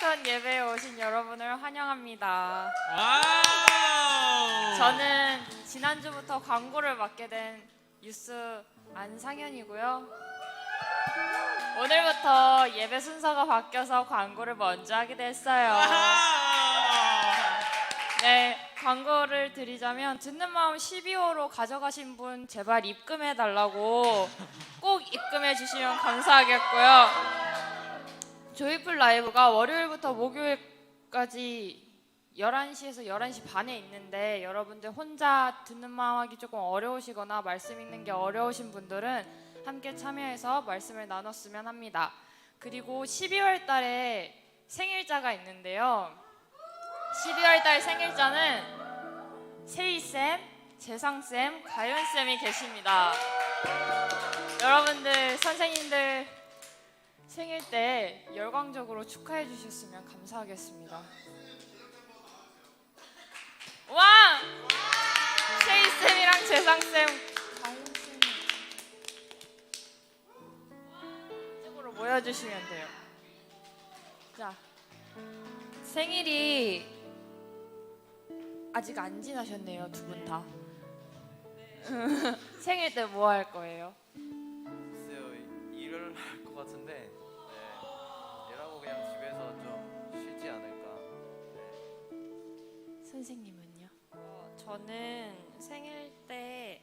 하이톤 예배에 오신 여러분을 환영합니다. 와우! 저는 지난주부터 광고를 맡게 된 유스 안상현이고요. 오늘부터 예배 순서가 바뀌어서 광고를 먼저 하게 됐어요. 네, 광고를 드리자면 듣는 마음 12호로 가져가신 분 제발 입금해달라고 꼭 입금해 주시면 감사하겠고요. 조이풀 라이브가 월요일부터 목요일까지 11시에서 11시 반에 있는데 여러분들 혼자 듣는 마음 하기 조금 어려우시거나 말씀 읽는 게 어려우신 분들은 함께 참여해서 말씀을 나눴으면 합니다. 그리고 12월 달에 생일자가 있는데요. 12월 달 생일자는 세희쌤, 재상쌤, 가윤쌤이 계십니다. 여러분들 선생님들 생일 때 열광적으로 축하해 주셨으면 감사하겠습니다. 와! 세희쌤이랑 재상쌤, 가윤쌤 이쪽으로 모여주시면 돼요. 자, 생일이 아직 안 지나셨네요, 두 분 다. 생일 때 뭐 할 거예요? 글쎄요, 일을 할 것 같은데 일하고 그냥 집에서 좀 쉬지 않을까. 선생님은요? 저는 생일 때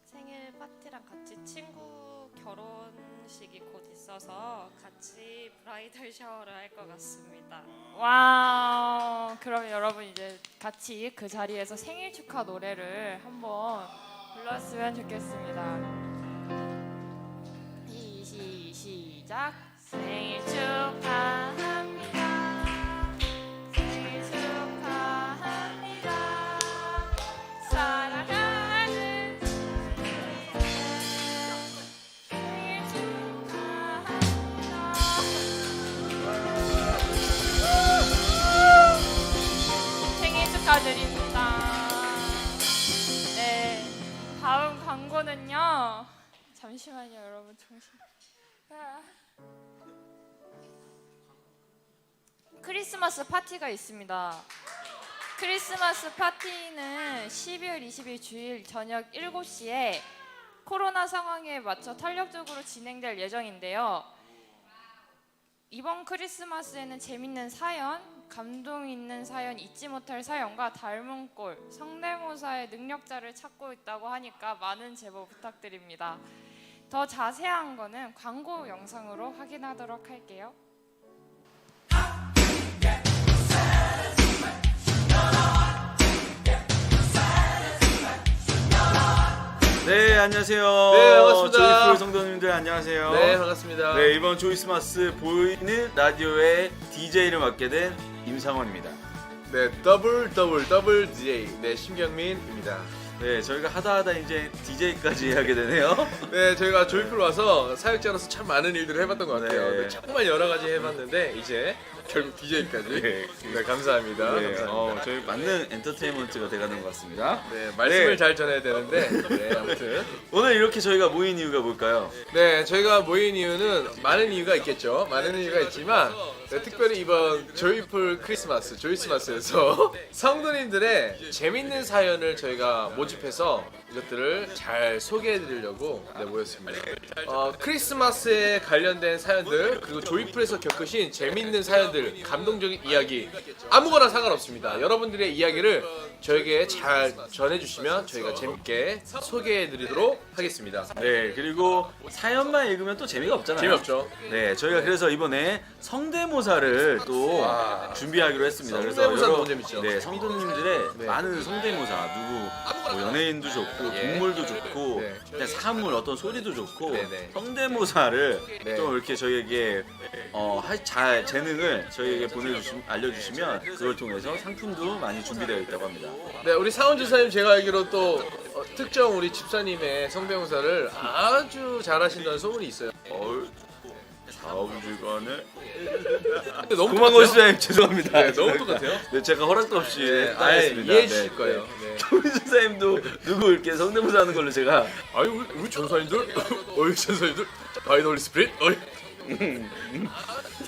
생일 파티랑 같이 친구 결혼식이 곧 있어서 같이 브라이덜 샤워를 할 것 같습니다. 와우. 그럼 여러분 이제 같이 그 자리에서 생일 축하 노래를 한번 불렀으면 좋겠습니다. 시작. 생일 축하합니다. 생일 축하합니다. 사랑하는 생일 축하합니다. 생일 축하드립니다. 네, 다음 광고는요. 잠시만요, 여러분 정신. 크리스마스 파티가 있습니다. 크리스마스 파티는 12월 20일 주일 저녁 7시에 코로나 상황에 맞춰 탄력적으로 진행될 예정인데요. 이번 크리스마스에는 재밌는 사연, 감동 있는 사연, 잊지 못할 사연과 닮은 꼴, 성대모사의 능력자를 찾고 있다고 하니까 많은 제보 부탁드립니다. 더 자세한 거는 광고 영상으로 확인하도록 할게요. 네, 안녕하세요. 네, 반갑습니다. 조이풀 성도님들 안녕하세요. 네, 반갑습니다. 네, 이번 조이스마스 보이는 라디오의 DJ를 맡게 된 임상원입니다. 네, 더블 DJ, 네, 심경민입니다. 네, 저희가 하다 이제 DJ까지 하게 되네요. 네, 저희가 조이풀 와서 사역자로서 참 많은 일들을 해봤던 것 같아요. 네. 네, 정말 여러 가지 해봤는데 이제 결국 DJ까지. 네. 네, 감사합니다. 네, 감사합니다. 저희 맞는 엔터테인먼트가 돼가는 것 같습니다. 네, 말씀을 네. 잘 전해야 되는데, 네, 아무튼. 오늘 이렇게 저희가 모인 이유가 뭘까요? 네, 저희가 모인 이유는 많은 이유가 있겠죠. 많은 이유가 있지만 네, 특별히 이번 조이풀 크리스마스, 조이스마스에서 성도님들의 재밌는 사연을 저희가 모집해서 이것들을 잘 소개해드리려고 모였습니다. 크리스마스에 관련된 사연들, 그리고 조이풀에서 겪으신 재밌는 사연들, 감동적인 이야기 아무거나 상관없습니다. 여러분들의 이야기를 저에게 잘 전해주시면 저희가 재밌게 소개해드리도록 하겠습니다. 네, 그리고 사연만 읽으면 또 재미가 없잖아요. 재미없죠? 네, 저희가 그래서 이번에 성대모사를 또 와. 준비하기로 했습니다. 그래서 성대모사 여러 너무 재밌죠? 네, 성도님들의 네. 많은 성대모사, 누구 뭐 연예인도 좋고 예. 동물도 좋고 네. 그냥 사물 어떤 소리도 좋고 네네. 성대모사를 네. 좀 이렇게 저희에게 잘 재능을 저희에게 알려주시면 그걸 통해서 상품도 많이 준비되어 있다고 합니다. 네, 우리 사원 주사님 제가 알기로 또 특정 우리 집사님의 성대모사를 아주 잘하신다는 소문이 있어요. 다음 주간에 근데 너무 고만 똑같아요? 고수님 죄송합니다. 네, 너무 똑같아요. 네, 제가 허락도 없이 네, 따했습니다. 이해해 주실 거예요. 네. 조민 선생님도 누구 이렇게 성대모사 하는 걸로 제가 아유, 우리 전사님들, 어이 전사님들, 바이놀리 스프릿, 어이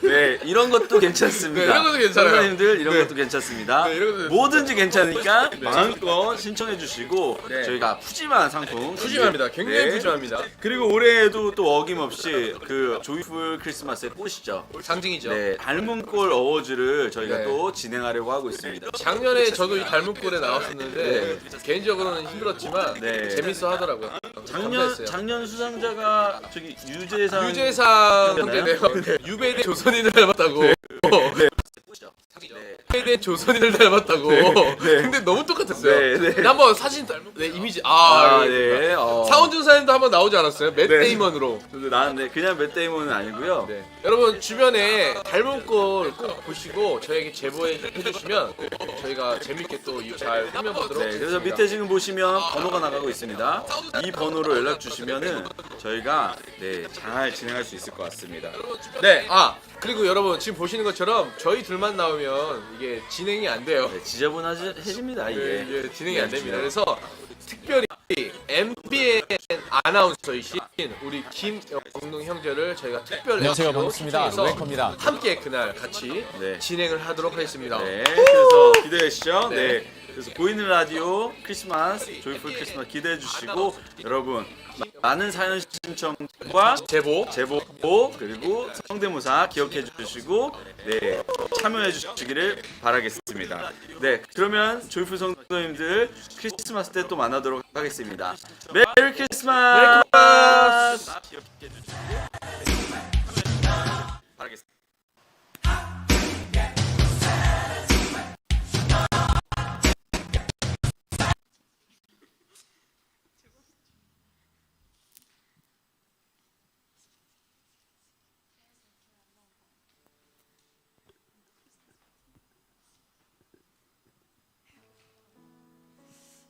네, 이런 것도 괜찮습니다. 네, 이런 것도 괜찮아요. 선생님들 이런 네. 것도 괜찮습니다. 네, 이런 것도 뭐든지 괜찮으니까 마음껏 신청해 주시고 네. 저희가 푸짐한 상품 푸짐합니다. 굉장히 네. 푸짐합니다. 그리고 올해에도 또 어김없이 그 조이풀 크리스마스의 꽃이죠. 상징이죠. 네, 닮은 꼴 어워즈를 저희가 네. 또 진행하려고 하고 있습니다. 작년에 저도 이 닮은 꼴에 나왔었는데 개인적으로는 힘들었지만 네. 재밌어 하더라고요. 감사했어요. 작년 수상자가 저기 유재상 유재상 네. 선배네요. 유배대 조선인을 닮았다고. 네. 유배대 조선인을 닮았다고. 근데 너무 똑같았어요. 네, 네. 근데 한번 사진 닮은 네, 이미지 아, 네. 네. 사원준 사연도 한번 나오지 않았어요? 맷 네. 데이먼으로. 저도 나왔는데 그냥 맷 데이먼은 아니고요. 네. 여러분 주변에 닮은 꼴 꼭 보시고 저에게 제보해 주시면 저희가 재밌게 또 잘 꾸며보도록 네, 그래서 하겠습니다. 밑에 지금 보시면 번호가 나가고 있습니다. 이 번호로 연락 주시면은 저희가 네, 잘 진행할 수 있을 것 같습니다. 네. 그리고 여러분 지금 보시는 것처럼 저희 둘만 나오면 이게 진행이 안 돼요. 네, 지저분해집니다 이게. 이게 진행이 안 됩니다. 그래서 특별히 MBN 아나운서이신 우리 김영농 형제를 저희가 특별 안녕하세요. MC로 반갑습니다. 초청해서 웨이커입니다. 함께 그날 같이 네. 진행을 하도록 하겠습니다. 네, 그래서 기대해 주시죠. 네. 네. 그래서 보이는 라디오 크리스마스 조이풀 크리스마스 기대해 주시고 여러분 많은 사연 신청과 제보 제보 그리고 성대모사 기억해 주시고 네 참여해 주시기를 바라겠습니다. 네 그러면 조이풀 성도님들 크리스마스 때 또 만나도록 하겠습니다. 메리 크리스마스. 바라겠습니다.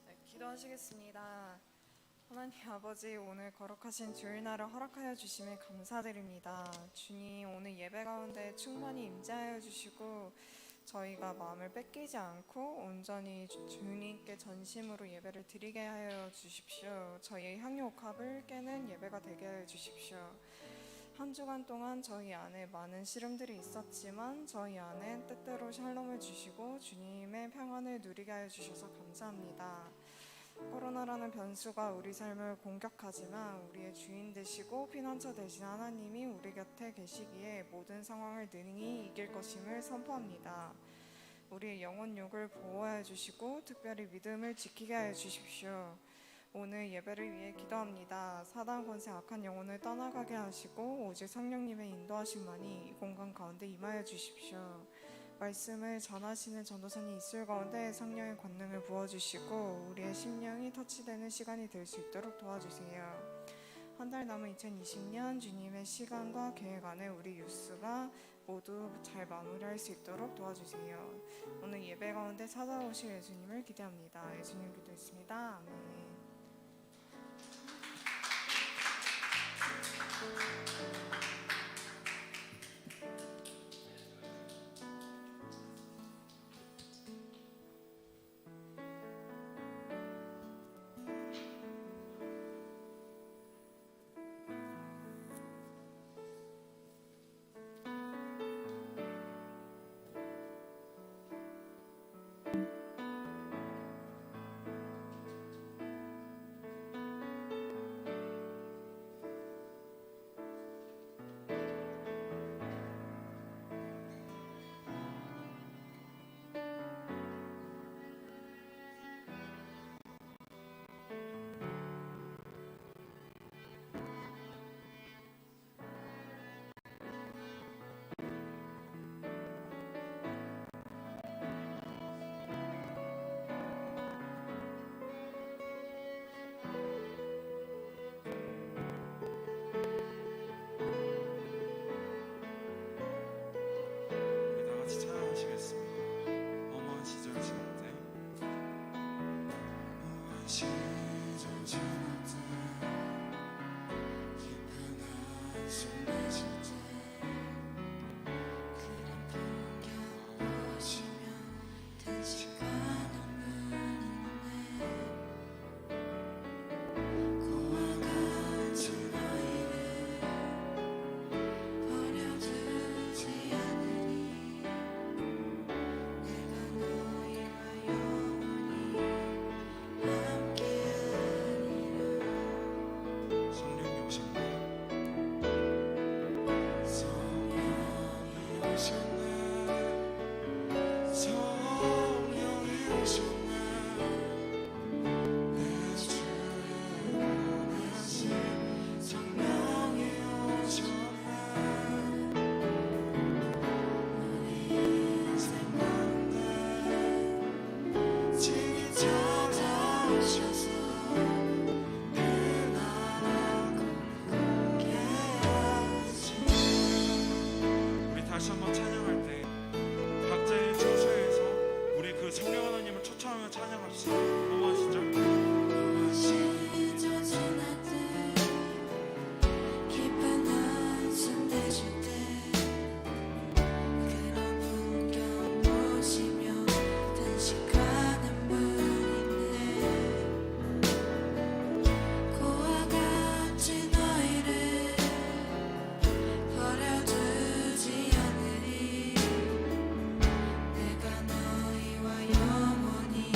네, 기도하시겠습니다. 하나님 아버지, 오늘 거룩하신 주일날을 허락하여 주심에 감사드립니다. 주님, 오늘 예배 가운데 충만히 임재하여 주시고 저희가 마음을 뺏기지 않고 온전히 주님께 전심으로 예배를 드리게 하여 주십시오. 저희의 향유옥합을 깨는 예배가 되게 하여 주십시오. 한 주간 동안 저희 안에 많은 시름들이 있었지만 저희 안에 때때로 샬롬을 주시고 주님의 평안을 누리게 하여 주셔서 감사합니다. 코로나라는 변수가 우리 삶을 공격하지만 우리의 주인 되시고 피난처 되신 하나님이 우리 곁에 계시기에 모든 상황을 능히 이길 것임을 선포합니다. 우리의 영혼 육을 보호하여 주시고 특별히 믿음을 지키게 하여 주십시오. 오늘 예배를 위해 기도합니다. 사단 권세 악한 영혼을 떠나가게 하시고 오직 성령님의 인도하심만이 이 공간 가운데 임하여 주십시오. 말씀을 전하시는 전도사님 있을 가운데 성령의 권능을 부어주시고 우리의 심령이 터치되는 시간이 될 수 있도록 도와주세요. 한 달 남은 2020년 주님의 시간과 계획 안에 우리 유스가 모두 잘 마무리할 수 있도록 도와주세요. 오늘 예배 가운데 찾아오실 예수님을 기대합니다. 예수님 기도했습니다. 아멘. 우리 다 같이 찬양하시겠습니다. 어머한 시절 지났대. 어머한 시절 지났대. 깊은 한숨 내쉴 때 그런 평가 오시면 든 시간 없는 고와 같은 너희를 다시 한번 찬양할 때 각자의 처소에서 우리 그 성령 하나님을 초청하며 찬양합시다. 넘어가시죠. 내가 너희와 영원히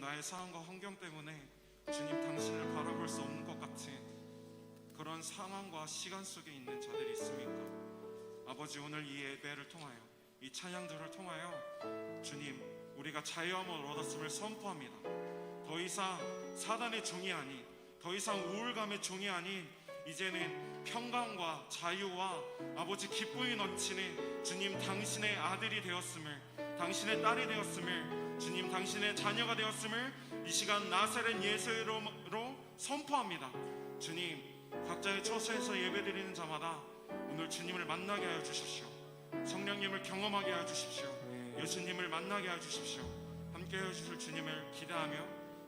나의 상황과 환경 때문에 주님 당신을 바라볼 수 없는 것 같은 그런 상황과 시간 속에 있는 자들이 있습니까? 아버지, 오늘 이 예배를 통하여, 이 찬양들을 통하여 주님, 우리가 자유함을 얻었음을 선포합니다. 더 이상 사단의 종이 아닌, 더 이상 우울감의 종이 아닌, 이제는 평강과 자유와 아버지 기쁨이 넘치는 주님 당신의 아들이 되었음을, 당신의 딸이 되었음을, 주님 당신의 자녀가 되었음을 이 시간 나사렛 예수로 선포합니다. 주님, 각자의 처소에서 예배드리는 자마다 오늘 주님을 만나게 하여 주십시오. 성령님을 경험하게 하여 주십시오. 예수님을 만나게 하여 주십시오. 함께 하여 주실 주님을 기대하며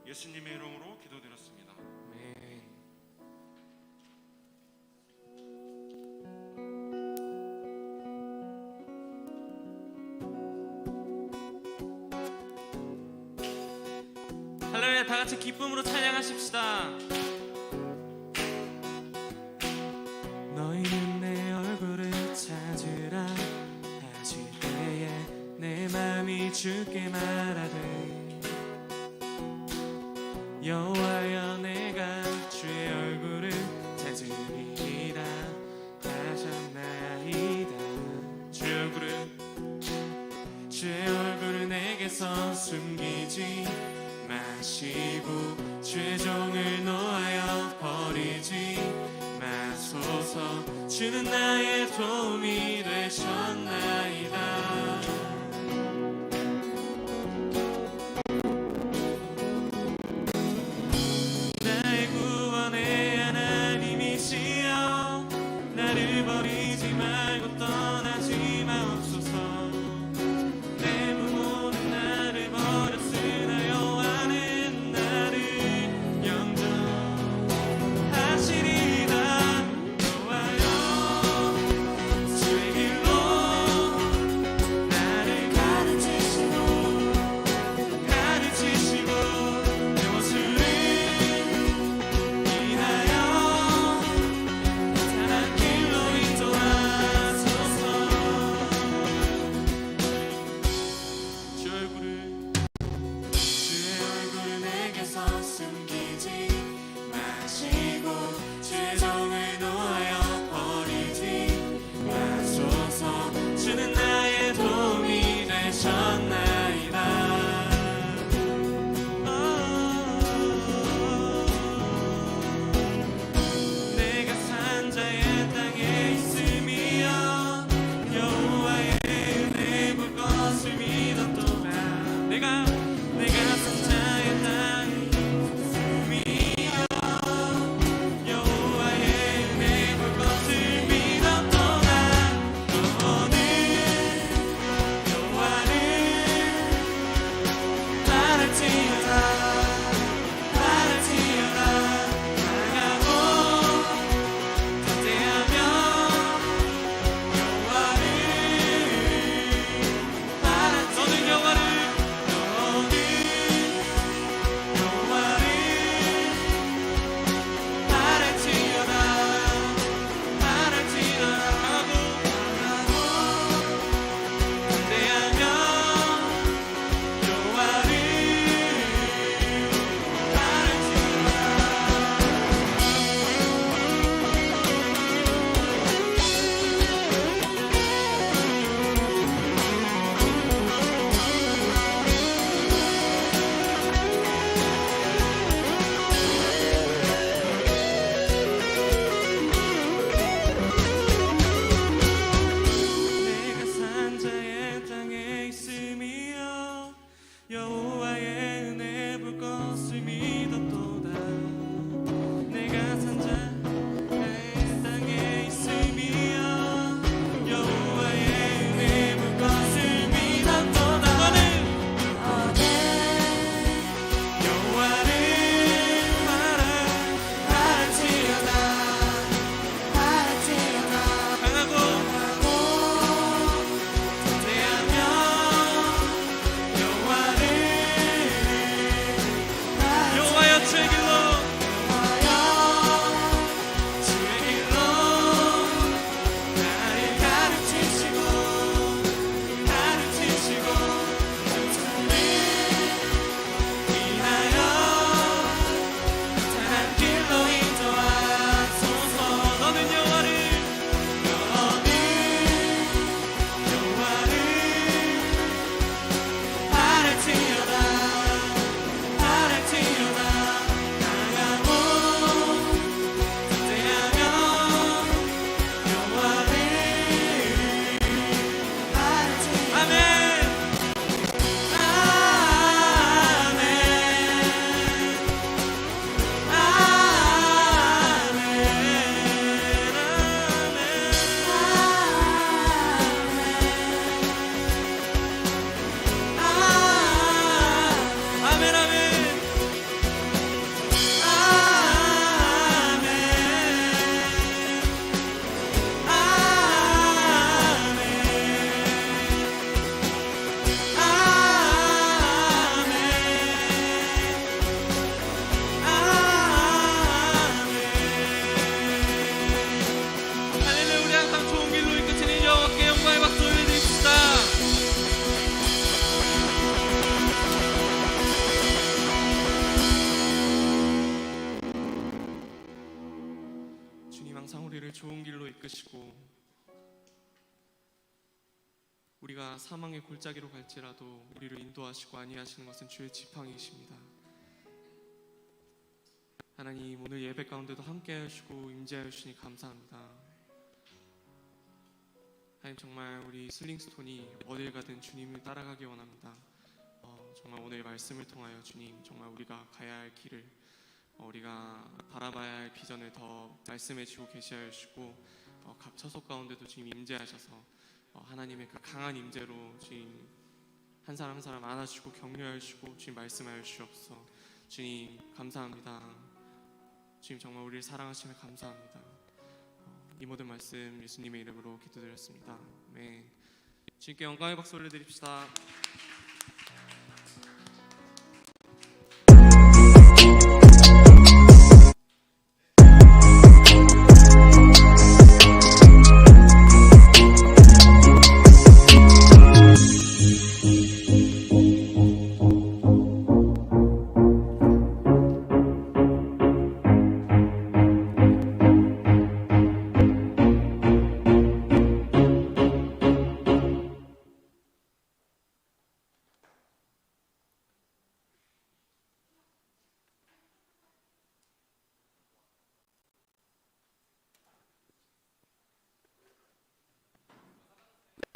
예수님의 이름으로 기도드렸습니다. 할렐루야. 다 같이 기쁨으로 찬양하십시다. 너희는 내 얼굴을 찾으라 하실 때에 내 맘이 주께 말하되 여호와여 내가 주의 얼굴을 찾으리라 하셨나이다. 주의 얼굴을 내게서 숨기지 마시고 주의 종을 놓아여 버리지 마소서. 주는 나의 도움이 되셨나이다. 나의 구원의 하나님이시여 나를 버리지 말고 떠나지 마옵소서. 내 부모는 나를 버렸으나 여호와는 나를 영접하시리라. 좋아요 주의 길로 우리가 사망의 골짜기로 갈지라도 우리를 인도하시고 안위하시는 것은 주의 지팡이이십니다. 하나님, 오늘 예배 가운데도 함께 하시고 임재하여 주시니 감사합니다. 하나님, 정말 우리 슬링스톤이 어딜 가든 주님을 따라가기 원합니다. 정말 오늘 말씀을 통하여 주님, 정말 우리가 가야 할 길을, 우리가 바라봐야 할 비전을 더 말씀해 주고 계시하여 주시고, 각 처소 가운데도 주님 임재하셔서 하나님의 그 강한 임재로 주님 한 사람 한 사람 안아주시고 격려하여 주시고 주님 말씀하여 주시옵소서. 주님 감사합니다. 주님 정말 우리를 사랑하시며 감사합니다. 이 모든 말씀 예수님의 이름으로 기도드렸습니다. 아멘. 주님께 영광의 박수 올려드립시다.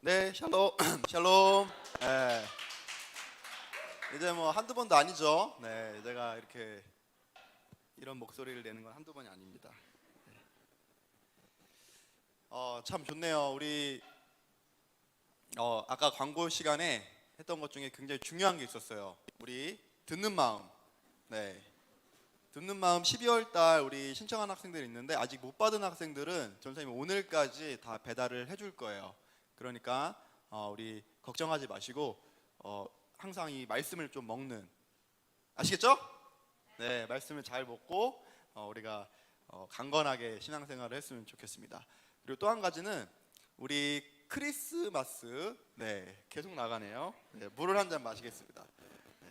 네, 샬롬, 샬롬. 네. 이제 뭐 한두 번도 아니죠. 네, 제가 이렇게 이런 목소리를 내는 건 한두 번이 아닙니다. 네. 참 좋네요. 우리 아까 광고 시간에 했던 것 중에 굉장히 중요한 게 있었어요. 우리 듣는 마음. 네. 듣는 마음 12월 달 우리 신청한 학생들이 있는데 아직 못 받은 학생들은 전사님이 오늘까지 다 배달을 해줄 거예요. 그러니까 우리 걱정하지 마시고 항상 이 말씀을 좀 먹는, 아시겠죠? 네, 말씀을 잘 먹고 우리가 강건하게 신앙생활을 했으면 좋겠습니다. 그리고 또 한 가지는 우리 크리스마스, 네, 계속 나가네요. 네, 물을 한 잔 마시겠습니다. 네.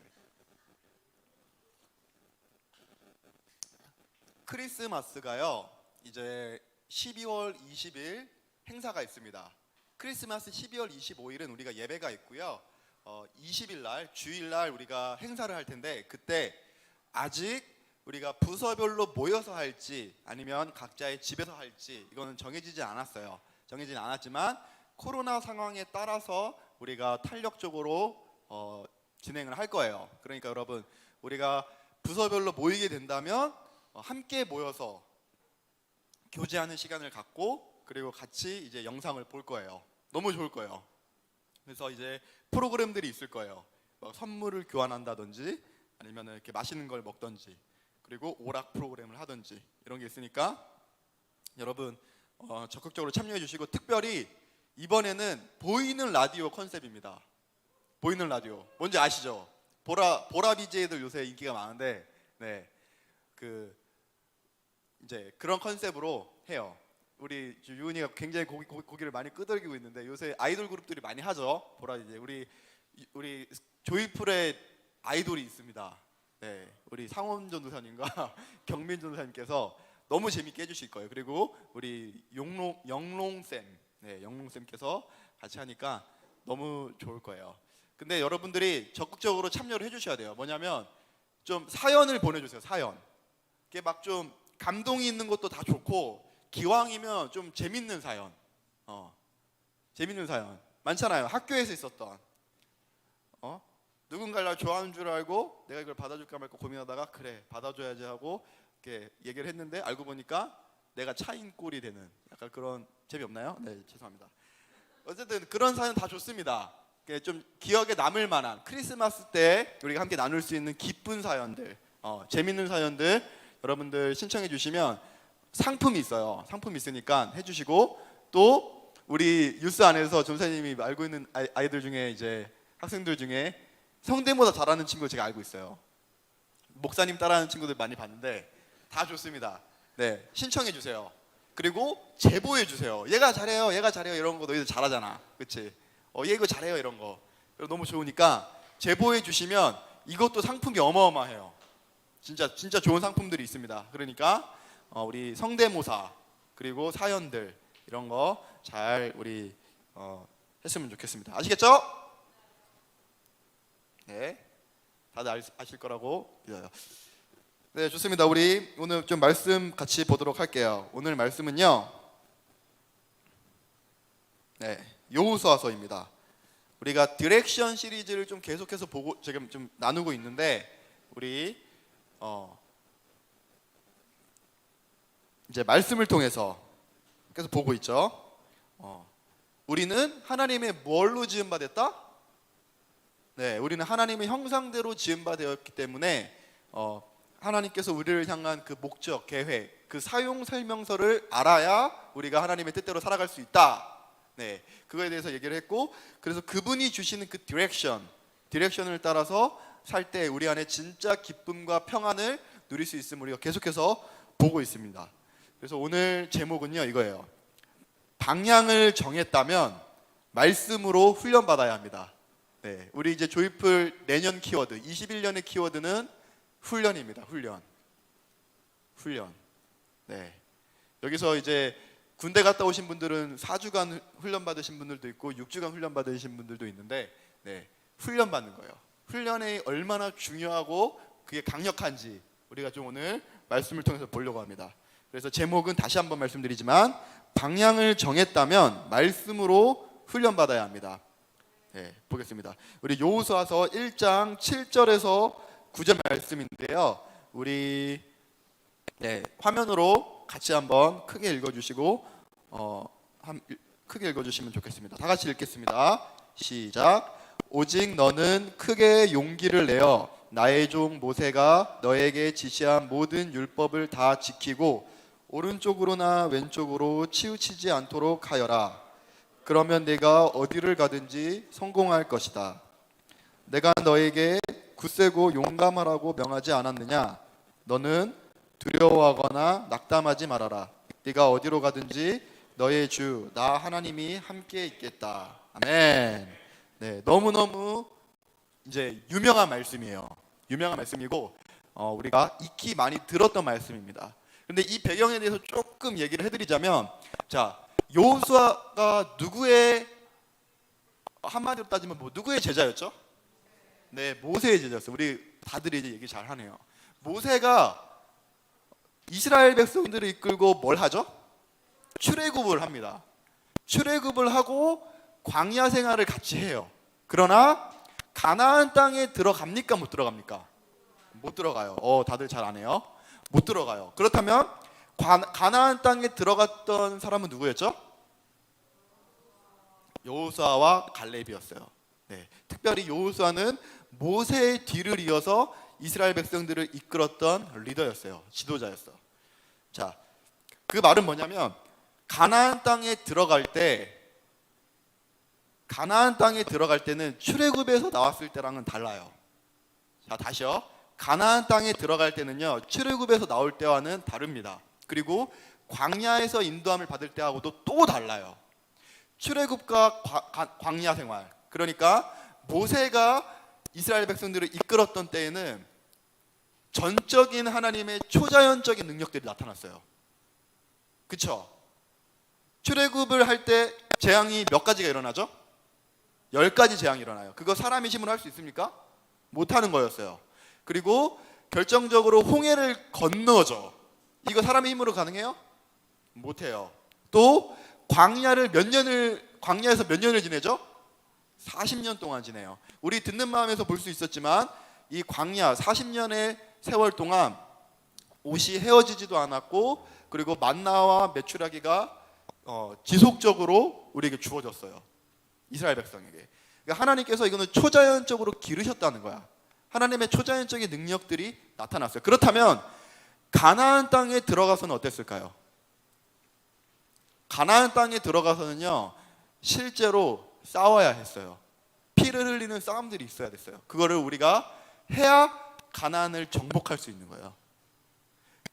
크리스마스가요 이제 12월 20일 행사가 있습니다. 크리스마스 12월 25일은 우리가 예배가 있고요. 20일 날 주일 날 우리가 행사를 할 텐데 그때 아직 우리가 부서별로 모여서 할지 아니면 각자의 집에서 할지 이거는 정해지지 않았어요. 정해지진 않았지만 코로나 상황에 따라서 우리가 탄력적으로 진행을 할 거예요. 그러니까 여러분 우리가 부서별로 모이게 된다면 함께 모여서 교제하는 시간을 갖고 그리고 같이 이제 영상을 볼 거예요. 너무 좋을 거예요. 그래서 이제 프로그램들이 있을 거예요. 막 선물을 교환한다든지 아니면 이렇게 맛있는 걸 먹든지 그리고 오락 프로그램을 하든지 이런 게 있으니까 여러분 적극적으로 참여해 주시고 특별히 이번에는 보이는 라디오 컨셉입니다. 보이는 라디오 뭔지 아시죠? 보라 BJ들 요새 인기가 많은데 네, 이제 그런 컨셉으로 해요. 우리 유은이가 굉장히 고기를 많이 끄덕이고 있는데 요새 아이돌 그룹들이 많이 하죠. 보라 이제 우리 조이풀의 아이돌이 있습니다. 네, 우리 상원 전도사님과 경민 전도사님께서 너무 재밌게 해주실 거예요. 그리고 우리 영롱 쌤, 네, 영롱 쌤께서 같이 하니까 너무 좋을 거예요. 근데 여러분들이 적극적으로 참여를 해주셔야 돼요. 뭐냐면 좀 사연을 보내주세요. 사연. 이게 막 좀 감동이 있는 것도 다 좋고. 기왕이면 좀 재밌는 사연, 재밌는 사연 많잖아요. 학교에서 있었던, 누군가를 날 좋아하는 줄 알고 내가 이걸 받아줄까 말까 고민하다가 그래 받아줘야지 하고 이렇게 얘기를 했는데 알고 보니까 내가 차인 꼴이 되는 약간 그런 재미없나요? 네, 죄송합니다. 어쨌든 그런 사연 다 좋습니다. 좀 기억에 남을 만한 크리스마스 때 우리가 함께 나눌 수 있는 기쁜 사연들, 재밌는 사연들 여러분들 신청해 주시면 상품이 있어요. 상품이 있으니까 해주시고 또 우리 뉴스 안에서 전사님이 알고 있는 아이들 중에 이제 학생들 중에 성대모사 잘하는 친구 제가 알고 있어요. 목사님 따라하는 친구들 많이 봤는데 다 좋습니다. 네, 신청해 주세요. 그리고 제보해 주세요. 얘가 잘해요 이런 거 너희들 잘하잖아, 그렇지? 얘 이거 잘해요 이런 거 너무 좋으니까 제보해 주시면 이것도 상품이 어마어마해요. 진짜 좋은 상품들이 있습니다. 그러니까 우리 성대모사 그리고 사연들 이런 거 잘 우리 했으면 좋겠습니다. 아시겠죠? 네, 다들 아실 거라고 믿어요. 네, 좋습니다. 우리 오늘 좀 말씀 같이 보도록 할게요. 오늘 말씀은요, 네, 여호수아서입니다. 우리가 디렉션 시리즈를 좀 계속해서 보고 지금 좀 나누고 있는데 우리 이제 말씀을 통해서 계속 보고 있죠. 우리는 하나님의 뭘로 지음받았다? 네, 우리는 하나님의 형상대로 지음받았기 때문에 하나님께서 우리를 향한 그 목적, 계획, 그 사용 설명서를 알아야 우리가 하나님의 뜻대로 살아갈 수 있다. 네, 그거에 대해서 얘기를 했고, 그래서 그분이 주시는 그 디렉션을 따라서 살 때 우리 안에 진짜 기쁨과 평안을 누릴 수 있음을 우리가 계속해서 보고 있습니다. 그래서 오늘 제목은요, 이거예요. 방향을 정했다면 말씀으로 훈련받아야 합니다. 네, 우리 이제 조이풀 내년 키워드, 21년의 키워드는 훈련입니다. 훈련. 네, 여기서 이제 군대 갔다 오신 분들은 4주간 훈련 받으신 분들도 있고 6주간 훈련 받으신 분들도 있는데, 네, 훈련 받는 거예요. 훈련이 얼마나 중요하고 그게 강력한지 우리가 좀 오늘 말씀을 통해서 보려고 합니다. 그래서 제목은 다시 한번 말씀드리지만 방향을 정했다면 말씀으로 훈련 받아야 합니다. 네, 보겠습니다. 우리 여호수아서 1장 7절에서 9절 말씀인데요. 우리 화면으로 같이 한번 크게 읽어주시고 크게 읽어주시면 좋겠습니다. 다 같이 읽겠습니다. 시작. 오직 너는 크게 용기를 내어 나의 종 모세가 너에게 지시한 모든 율법을 다 지키고 오른쪽으로나 왼쪽으로 치우치지 않도록 하여라. 그러면 내가 어디를 가든지 성공할 것이다. 내가 너에게 굳세고 용감하라고 명하지 않았느냐? 너는 두려워하거나 낙담하지 말아라. 네가 어디로 가든지 너의 주 나 하나님이 함께 있겠다. 아멘. 네, 너무너무 이제 유명한 말씀이에요. 유명한 말씀이고 우리가 익히 많이 들었던 말씀입니다. 근데 이 배경에 대해서 조금 얘기를 해드리자면, 자, 여호수아가 누구의, 한마디로 따지면 누구의 제자였죠? 네, 모세의 제자였어요. 우리 다들 이제 얘기 잘 하네요. 모세가 이스라엘 백성들을 이끌고 뭘 하죠? 출애굽을 합니다. 출애굽을 하고 광야 생활을 같이 해요. 그러나 가나안 땅에 들어갑니까? 못 들어갑니까? 못 들어가요. 다들 잘 아네요. 못 들어가요. 그렇다면 가나안 땅에 들어갔던 사람은 누구였죠? 여호수아와 갈렙이었어요. 네, 특별히 여호수아는 모세의 뒤를 이어서 이스라엘 백성들을 이끌었던 리더였어요. 지도자였어. 자, 그 말은 뭐냐면 가나안 땅에 들어갈 때는 출애굽에서 나왔을 때랑은 달라요. 자, 다시요. 가나안 땅에 들어갈 때는요, 출애굽에서 나올 때와는 다릅니다. 그리고 광야에서 인도함을 받을 때하고도 또 달라요. 출애굽과 광야 생활, 그러니까 모세가 이스라엘 백성들을 이끌었던 때에는 전적인 하나님의 초자연적인 능력들이 나타났어요. 그쵸? 출애굽을 할 때 재앙이 몇 가지가 일어나죠? 10가지 재앙이 일어나요. 그거 사람의 힘으로 할 수 있습니까? 못하는 거였어요. 그리고 결정적으로 홍해를 건너죠. 이거 사람의 힘으로 가능해요? 못해요. 또 광야에서 몇 년을 지내죠? 40년 동안 지내요. 우리 듣는 마음에서 볼 수 있었지만 이 광야 40년의 세월 동안 옷이 헤어지지도 않았고, 그리고 만나와 메추라기가 지속적으로 우리에게 주어졌어요. 이스라엘 백성에게. 그러니까 하나님께서 이거는 초자연적으로 기르셨다는 거야. 하나님의 초자연적인 능력들이 나타났어요. 그렇다면 가나안 땅에 들어가서는 어땠을까요? 가나안 땅에 들어가서는요, 실제로 싸워야 했어요. 피를 흘리는 싸움들이 있어야 됐어요. 그거를 우리가 해야 가나안을 정복할 수 있는 거예요.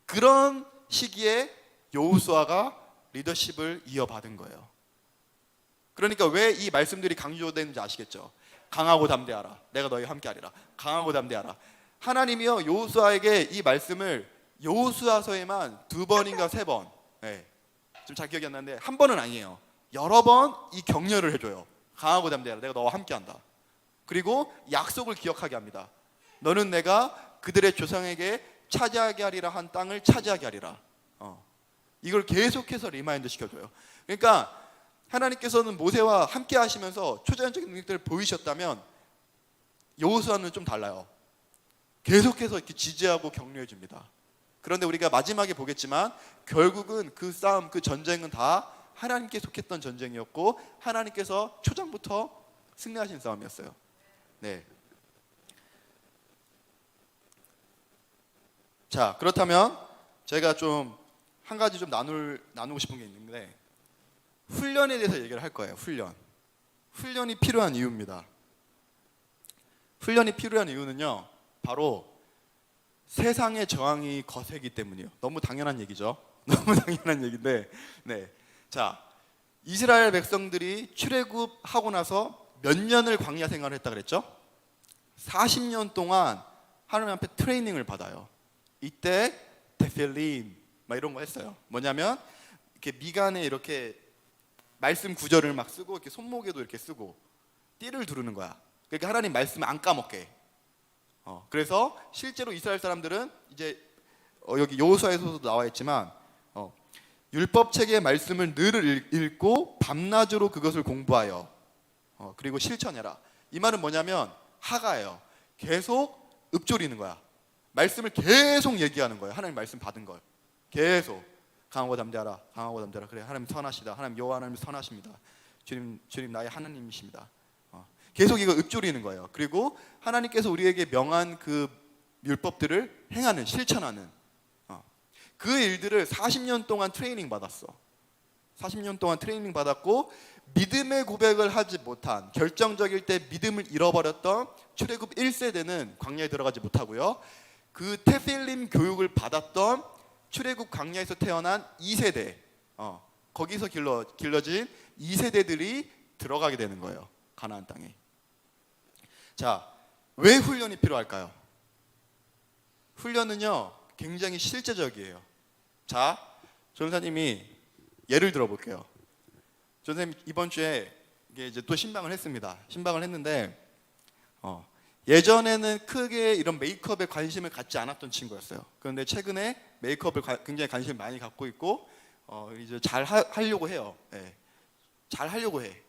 그런 시기에 여호수아가 리더십을 이어받은 거예요. 그러니까 왜 이 말씀들이 강조되는지 아시겠죠? 강하고 담대하라. 내가 너희와 함께하리라. 강하고 담대하라. 하나님이요, 여호수아에게 이 말씀을 여호수아서에만 2번인가 3번, 좀 잘 기억이 안 나는데 한 번은 아니에요. 여러 번 이 격려를 해줘요. 강하고 담대하라. 내가 너와 함께한다. 그리고 약속을 기억하게 합니다. 너는 내가 그들의 조상에게 차지하게 하리라 한 땅을 차지하게 하리라. 이걸 계속해서 리마인드 시켜줘요. 그러니까 하나님께서는 모세와 함께 하시면서 초자연적인 능력들을 보이셨다면 여호수아는 좀 달라요. 계속해서 이렇게 지지하고 격려해 줍니다. 그런데 우리가 마지막에 보겠지만 결국은 그 싸움, 그 전쟁은 다 하나님께 속했던 전쟁이었고 하나님께서 초장부터 승리하신 싸움이었어요. 네. 자, 그렇다면 제가 좀 한 가지 좀 나누고 싶은 게 있는데 훈련에 대해서 얘기를 할 거예요. 훈련이 필요한 이유입니다. 훈련이 필요한 이유는요, 바로 세상의 저항이 거세기 때문이에요. 너무 당연한 얘기죠. 너무 당연한 얘기인데, 네. 자, 이스라엘 백성들이 출애굽하고 나서 몇 년을 광야 생활을 했다 그랬죠? 40년 동안 하나님 앞에 트레이닝을 받아요. 이때 데필림 막 이런 거 했어요. 뭐냐면 이렇게 미간에 이렇게 말씀 구절을 막 쓰고 이렇게 손목에도 이렇게 쓰고 띠를 두르는 거야. 그러니까 하나님 말씀을 안 까먹게. 그래서 실제로 이스라엘 사람들은 이제 여기 여호수아에서도 나와 있지만 율법 책의 말씀을 늘 읽고 밤낮으로 그것을 공부하여 그리고 실천해라. 이 말은 뭐냐면 하가예요. 계속 읊조리는 거야. 말씀을 계속 얘기하는 거예요. 하나님 말씀 받은 걸 계속 강하고 담대하라, 강하고 담대하라. 그래, 하나님 선하시다. 하나님 여호와 하나님 선하십니다. 주님 나의 하나님이십니다. 계속 이거 읊조리는 거예요. 그리고 하나님께서 우리에게 명한 그 율법들을 행하는, 실천하는 그 일들을 40년 동안 트레이닝 받았어. 40년 동안 트레이닝 받았고 믿음의 고백을 하지 못한, 결정적일 때 믿음을 잃어버렸던 출애굽 1세대는 광야에 들어가지 못하고요. 그 테필림 교육을 받았던 출애굽 광야에서 태어난 2세대, 거기서 길러진 2세대들이 들어가게 되는 거예요. 가나안 땅에. 자, 왜 훈련이 필요할까요? 훈련은요 굉장히 실제적이에요. 자, 전사님이 예를 들어 볼게요. 전사님 이번 주에 이제 또 신방을 했습니다. 신방을 했는데 예전에는 크게 이런 메이크업에 관심을 갖지 않았던 친구였어요. 그런데 최근에 메이크업을 굉장히 관심을 많이 갖고 있고 이제 잘 하려고 해요. 네. 잘 하려고 해.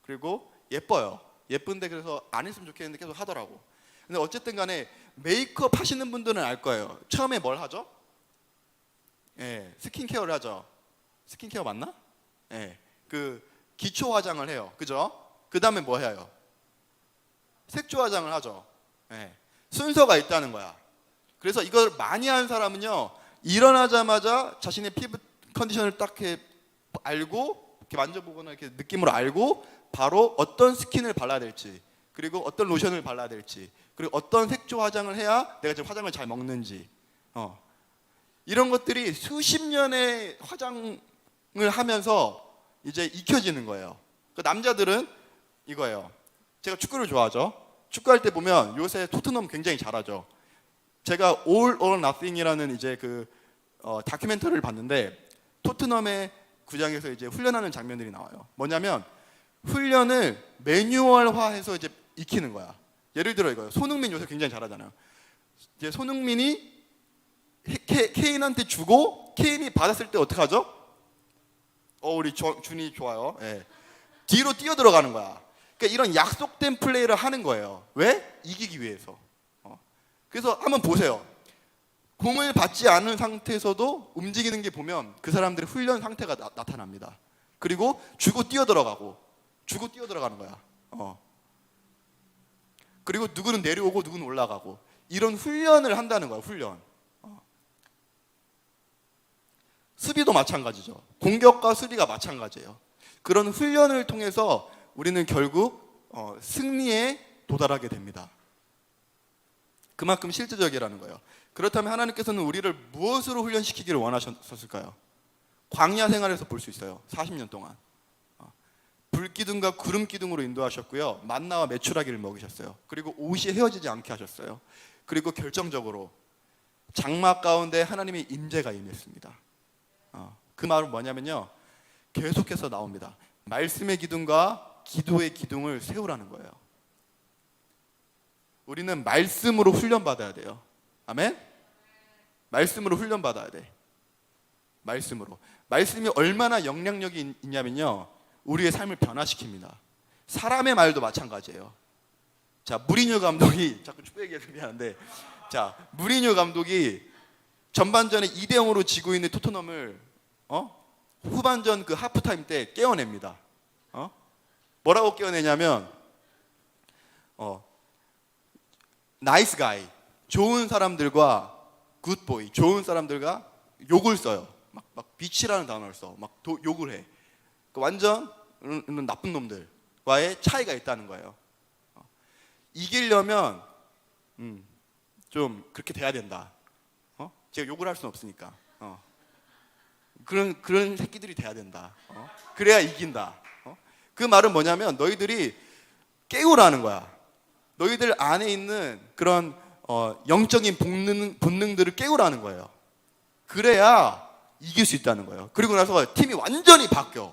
그리고 예뻐요. 예쁜데 그래서 안 했으면 좋겠는데 계속 하더라고. 근데 어쨌든 간에 메이크업 하시는 분들은 알 거예요. 처음에 뭘 하죠? 예, 스킨케어를 하죠. 스킨케어 맞나? 예, 그 기초 화장을 해요. 그죠? 그 다음에 뭐 해요? 색조 화장을 하죠. 예, 순서가 있다는 거야. 그래서 이걸 많이 하는 사람은요, 일어나자마자 자신의 피부 컨디션을 딱 이렇게 알고, 이렇게 만져보거나 이렇게 느낌으로 알고, 바로 어떤 스킨을 발라야 될지, 그리고 어떤 로션을 발라야 될지, 그리고 어떤 색조 화장을 해야 내가 지금 화장을 잘 먹는지, 이런 것들이 수십 년의 화장을 하면서 이제 익혀지는 거예요. 그 남자들은 이거예요. 제가 축구를 좋아하죠. 축구할 때 보면 요새 토트넘 굉장히 잘하죠. 제가 All or Nothing이라는 이제 그 다큐멘터리를 봤는데 토트넘의 구장에서 이제 훈련하는 장면들이 나와요. 뭐냐면 훈련을 매뉴얼화해서 이제 익히는 거야. 예를 들어 이거예요. 손흥민 요새 굉장히 잘하잖아요. 이제 손흥민이 케인한테 주고 케인이 받았을 때 어떻게 하죠? 우리 준이 좋아요. 예. 뒤로 뛰어 들어가는 거야. 그러니까 이런 약속된 플레이를 하는 거예요. 왜? 이기기 위해서. 그래서 한번 보세요. 공을 받지 않은 상태에서도 움직이는 게 보면 그 사람들의 훈련 상태가 나타납니다. 그리고 주고 뛰어 들어가고, 주고 뛰어 들어가는 거야. 그리고 누구는 내려오고 누구는 올라가고, 이런 훈련을 한다는 거야. 훈련. 수비도 마찬가지죠. 공격과 수비가 마찬가지예요. 그런 훈련을 통해서 우리는 결국 승리에 도달하게 됩니다. 그만큼 실제적이라는 거예요. 그렇다면 하나님께서는 우리를 무엇으로 훈련시키기를 원하셨을까요? 광야 생활에서 볼 수 있어요. 40년 동안 불기둥과 구름기둥으로 인도하셨고요, 만나와 메추라기를 먹이셨어요. 그리고 옷이 헤어지지 않게 하셨어요. 그리고 결정적으로 장막 가운데 하나님의 임재가 임했습니다. 그 말은 뭐냐면요, 계속해서 나옵니다. 말씀의 기둥과 기도의 기둥을 세우라는 거예요. 우리는 말씀으로 훈련받아야 돼요. 아멘? 말씀으로 훈련받아야 돼. 말씀으로. 말씀이 얼마나 영향력이 있냐면요, 우리의 삶을 변화시킵니다. 사람의 말도 마찬가지예요. 자, 무리뉴 감독이, 자꾸 축구 얘기해서 미안한데, 자, 무리뉴 감독이 전반전에 2대0으로 지고 있는 토트넘을 후반전 그 하프타임 때 깨어냅니다. 뭐라고 깨어내냐면 나이스 가이, 좋은 사람들과 굿보이, 좋은 사람들과 욕을 써요. 막 비치라는 단어를 써. 막 욕을 해. 완전 나쁜 놈들과의 차이가 있다는 거예요. 이기려면 좀 그렇게 돼야 된다. 제가 욕을 할 수는 없으니까. 그런 새끼들이 돼야 된다. 그래야 이긴다. 그 말은 뭐냐면 너희들이 깨우라는 거야. 너희들 안에 있는 그런 영적인 본능들을 깨우라는 거예요. 그래야 이길 수 있다는 거예요. 그리고 나서 팀이 완전히 바뀌어.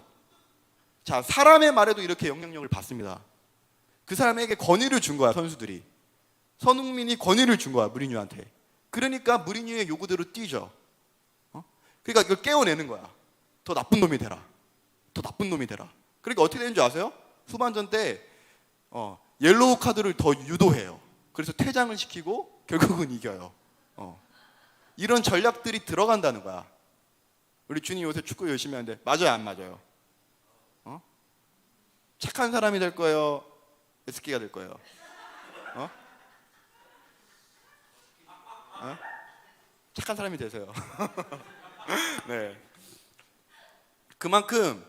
자, 사람의 말에도 이렇게 영향력을 받습니다. 그 사람에게 권위를 준 거야, 선수들이. 손흥민이 권위를 준 거야, 무리뉴한테. 그러니까 무리뉴의 요구대로 뛰죠. 그러니까 이걸 깨워내는 거야. 더 나쁜 놈이 되라. 더 나쁜 놈이 되라. 그러니까 어떻게 되는 줄 아세요? 후반전 때 옐로우 카드를 더 유도해요. 그래서 퇴장을 시키고 결국은 이겨요. 이런 전략들이 들어간다는 거야. 우리 주님 요새 축구 열심히 하는데 맞아요, 안 맞아요? 착한 사람이 될 거예요? 에스키가 될 거예요? 착한 사람이 되세요. 네. 그만큼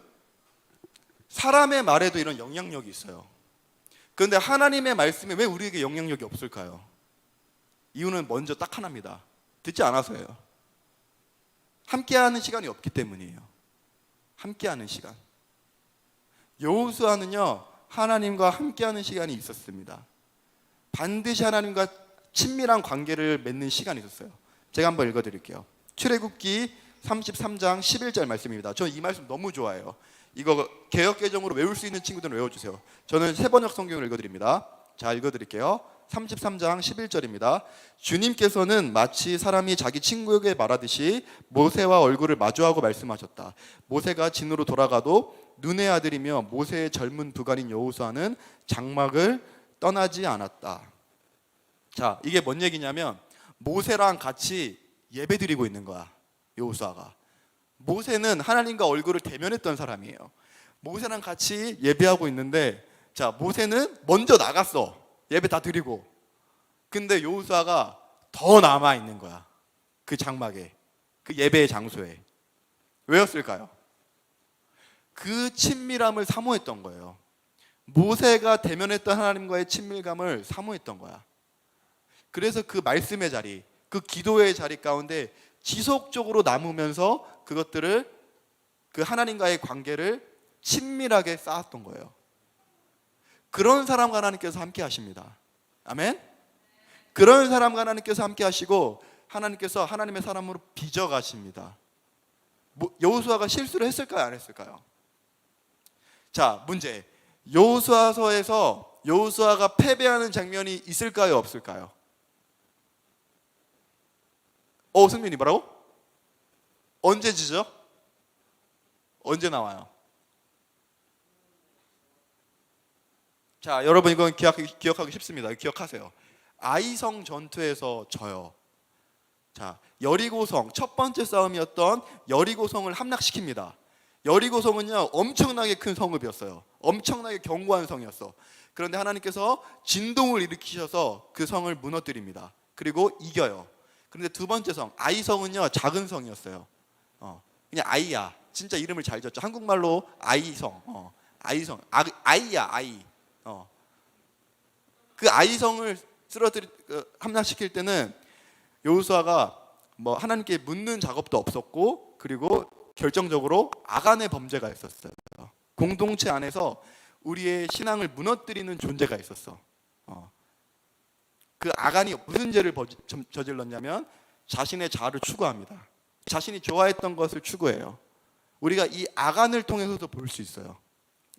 사람의 말에도 이런 영향력이 있어요. 그런데 하나님의 말씀에 왜 우리에게 영향력이 없을까요? 이유는 먼저 딱 하나입니다. 듣지 않아서예요. 함께하는 시간이 없기 때문이에요. 함께하는 시간. 여호수아는요, 하나님과 함께하는 시간이 있었습니다. 반드시 하나님과 친밀한 관계를 맺는 시간이 있었어요. 제가 한번 읽어드릴게요. 출애굽기 33장 11절 말씀입니다. 저는 이 말씀 너무 좋아해요. 이거 개역개정으로 외울 수 있는 친구들은 외워주세요. 저는 세번역 성경을 읽어드립니다. 자, 읽어드릴게요. 33장 11절입니다. 주님께서는 마치 사람이 자기 친구에게 말하듯이 모세와 얼굴을 마주하고 말씀하셨다. 모세가 진으로 돌아가도 눈의 아들이며 모세의 젊은 부관인 여호수아는 장막을 떠나지 않았다. 자, 이게 뭔 얘기냐면 모세랑 같이 예배드리고 있는 거야, 여호수아가. 모세는 하나님과 얼굴을 대면했던 사람이에요. 모세랑 같이 예배하고 있는데, 자, 모세는 먼저 나갔어. 예배 다 드리고. 근데 여호수아가 더 남아 있는 거야, 그 장막에, 그 예배의 장소에. 왜였을까요? 그 친밀함을 사모했던 거예요. 모세가 대면했던 하나님과의 친밀감을 사모했던 거야. 그래서 그 말씀의 자리, 그 기도의 자리 가운데 지속적으로 남으면서 그것들을, 그 하나님과의 관계를 친밀하게 쌓았던 거예요. 그런 사람과 하나님께서 함께 하십니다. 아멘? 그런 사람과 하나님께서 함께 하시고 하나님께서 하나님의 사람으로 빚어 가십니다. 여호수아가 실수를 했을까요, 안 했을까요? 자, 문제. 여호수아서에서 여호수아가 패배하는 장면이 있을까요, 없을까요? 승민이 뭐라고? 언제 지죠? 언제 나와요? 자, 여러분 이건 기억하기 쉽습니다. 기억하세요. 아이성 전투에서 져요. 자, 여리고성, 첫 번째 싸움이었던 여리고성을 함락시킵니다. 여리고성은요, 엄청나게 큰 성읍이었어요. 엄청나게 견고한 성이었어. 그런데 하나님께서 진동을 일으키셔서 그 성을 무너뜨립니다. 그리고 이겨요. 그런데 두 번째 성, 아이성은요, 작은 성이었어요. 그냥 아이야. 진짜 이름을 잘 지었죠. 한국말로 아이성. 아이성. 아이야, 아이. 그 아이성을 함락시킬 때는 여호수아가 뭐 하나님께 묻는 작업도 없었고, 그리고 결정적으로 아간의 범죄가 있었어요. 공동체 안에서 우리의 신앙을 무너뜨리는 존재가 있었어. 그 아간이 무슨 죄를 저질렀냐면 자신의 자아를 추구합니다. 자신이 좋아했던 것을 추구해요. 우리가 이 아간을 통해서도 볼 수 있어요.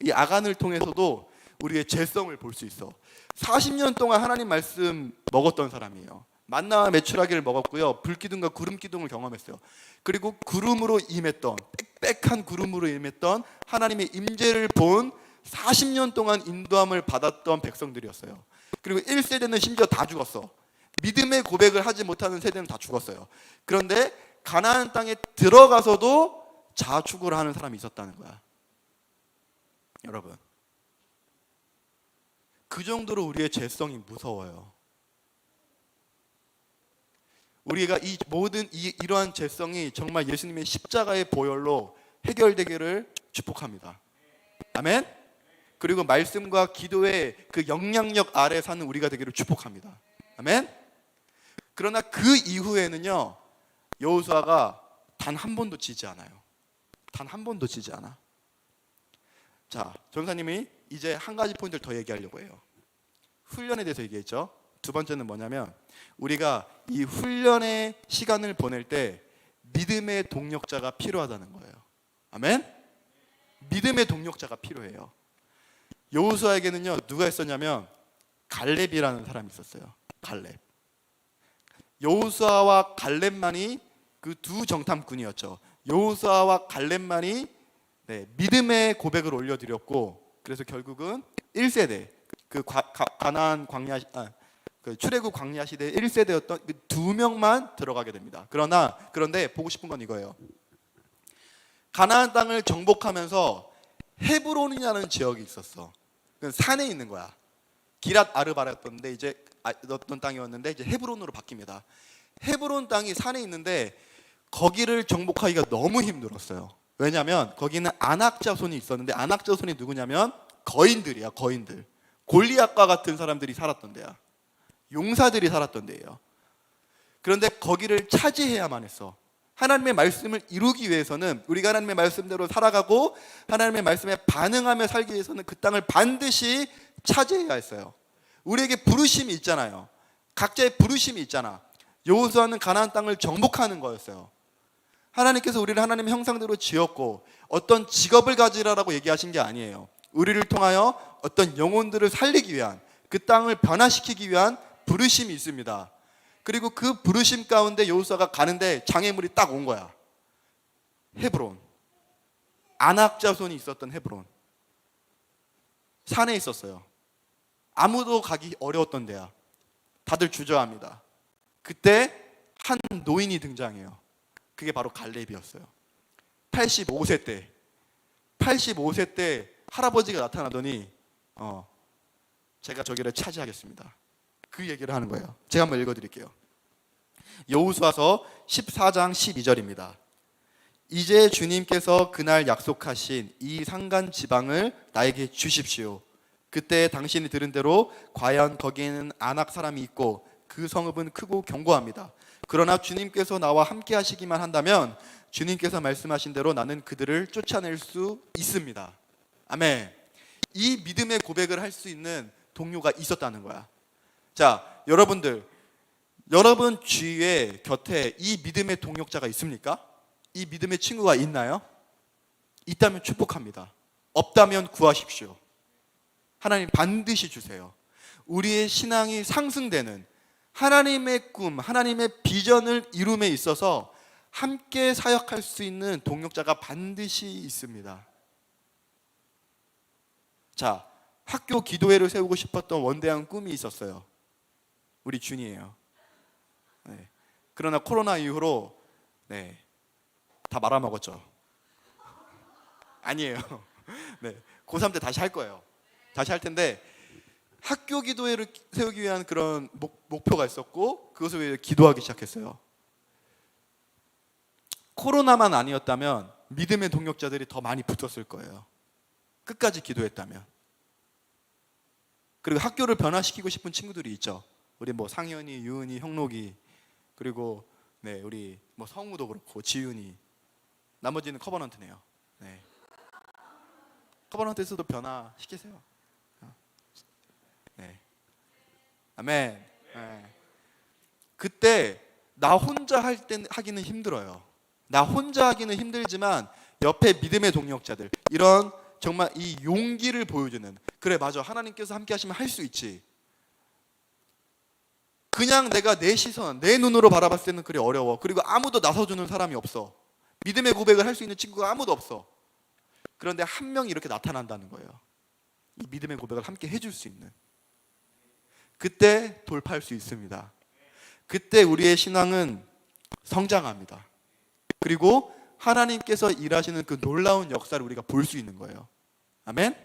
이 아간을 통해서도 우리의 죄성을 볼 수 있어. 40년 동안 하나님 말씀 먹었던 사람이에요. 만나와 메추라기를 먹었고요. 불기둥과 구름기둥을 경험했어요. 그리고 구름으로 임했던, 빽빽한 구름으로 임했던 하나님의 임재를 본 40년 동안 인도함을 받았던 백성들이었어요. 그리고 1세대는 심지어 다 죽었어. 믿음의 고백을 하지 못하는 세대는 다 죽었어요. 그런데 가나안 땅에 들어가서도 자축을 하는 사람이 있었다는 거야. 여러분, 그 정도로 우리의 죄성이 무서워요. 우리가 이 모든 이러한 죄성이 정말 예수님의 십자가의 보혈로 해결되기를 축복합니다. 아멘. 그리고 말씀과 기도의 그 영향력 아래 사는 우리가 되기를 축복합니다. 아멘. 그러나 그 이후에는요, 여호수아가 단 한 번도 지지 않아요. 단 한 번도 지지 않아. 자, 전사님이 이제 한 가지 포인트를 더 얘기하려고 해요. 훈련에 대해서 얘기했죠. 두 번째는 뭐냐면, 우리가 이 훈련의 시간을 보낼 때 믿음의 동력자가 필요하다는 거예요. 아멘. 믿음의 동력자가 필요해요. 여호수아에게는요, 누가 있었냐면 갈렙이라는 사람이 있었어요. 갈렙. 여호수아와 갈렙만이 그 두 정탐꾼이었죠. 여호수아와 갈렙만이 믿음의 고백을 올려드렸고, 그래서 결국은 1세대 그 가나안 광야 그 출애굽 광야 시대 1세대였던 그 두 명만 들어가게 됩니다. 그런데 보고 싶은 건 이거예요. 가나안 땅을 정복하면서 헤브론이라는 지역이 있었어. 그 산에 있는 거야. 기랏 아르바였던데 이제 어떤 땅이었는데 이제 헤브론으로 바뀝니다. 헤브론 땅이 산에 있는데 거기를 정복하기가 너무 힘들었어요. 왜냐하면 거기는 아낙 자손이 있었는데, 아낙 자손이 누구냐면 거인들이야. 거인들. 골리앗과 같은 사람들이 살았던 데야. 용사들이 살았던 데예요. 그런데 거기를 차지해야만 했어. 하나님의 말씀을 이루기 위해서는, 우리가 하나님의 말씀대로 살아가고 하나님의 말씀에 반응하며 살기 위해서는 그 땅을 반드시 차지해야 했어요. 우리에게 부르심이 있잖아요. 각자의 부르심이 있잖아. 여호수아는 가나안 땅을 정복하는 거였어요. 하나님께서 우리를 하나님의 형상대로 지었고 어떤 직업을 가지라라고 얘기하신 게 아니에요. 우리를 통하여 어떤 영혼들을 살리기 위한, 그 땅을 변화시키기 위한 부르심이 있습니다. 그리고 그 부르심 가운데 여호수아가 가는데 장애물이 딱 온 거야. 헤브론. 아낙 자손이 있었던 헤브론. 산에 있었어요. 아무도 가기 어려웠던 데야. 다들 주저합니다. 그때 한 노인이 등장해요. 그게 바로 갈렙이었어요. 85세 때 할아버지가 나타나더니 제가 저기를 차지하겠습니다. 그 얘기를 하는 거예요. 제가 한번 읽어드릴게요. 여호수아서 14장 12절입니다. 이제 주님께서 그날 약속하신 이 산간 지방을 나에게 주십시오. 그때 당신이 들은 대로 과연 거기에는 아낙 사람이 있고 그 성읍은 크고 견고합니다. 그러나 주님께서 나와 함께 하시기만 한다면 주님께서 말씀하신 대로 나는 그들을 쫓아낼 수 있습니다. 아멘. 이 믿음의 고백을 할 수 있는 동료가 있었다는 거야. 자, 여러분 주위에 곁에 이 믿음의 동력자가 있습니까? 이 믿음의 친구가 있나요? 있다면 축복합니다. 없다면 구하십시오. 하나님 반드시 주세요. 우리의 신앙이 상승되는, 하나님의 꿈, 하나님의 비전을 이룸에 있어서 함께 사역할 수 있는 동력자가 반드시 있습니다. 자, 학교 기도회를 세우고 싶었던 원대한 꿈이 있었어요. 우리 준이에요. 네. 그러나 코로나 이후로 다 말아먹었죠. 아니에요. 네. 고3 때 다시 할 거예요. 다시 할 텐데, 학교 기도회를 세우기 위한 그런 목표가 있었고 그것을 위해 기도하기 시작했어요. 코로나만 아니었다면 믿음의 동력자들이 더 많이 붙었을 거예요. 끝까지 기도했다면. 그리고 학교를 변화시키고 싶은 친구들이 있죠. 우리 뭐 상현이, 유은이, 형록이, 그리고 우리 뭐 성우도 그렇고 지윤이, 나머지는 커버넌트네요. 네. 커버넌트에서도 변화시키세요. 네. 아멘. 네. 그때 나 혼자 하기는 힘들어요. 나 혼자 하기는 힘들지만 옆에 믿음의 동력자들, 이런 정말 이 용기를 보여주는, 그래 맞아, 하나님께서 함께 하시면 할 수 있지. 그냥 내가 내 시선, 내 눈으로 바라봤을 때는 그래 어려워. 그리고 아무도 나서주는 사람이 없어. 믿음의 고백을 할 수 있는 친구가 아무도 없어. 그런데 한 명이 이렇게 나타난다는 거예요. 이 믿음의 고백을 함께 해줄 수 있는. 그때 돌파할 수 있습니다. 그때 우리의 신앙은 성장합니다. 그리고 하나님께서 일하시는 그 놀라운 역사를 우리가 볼 수 있는 거예요. 아멘?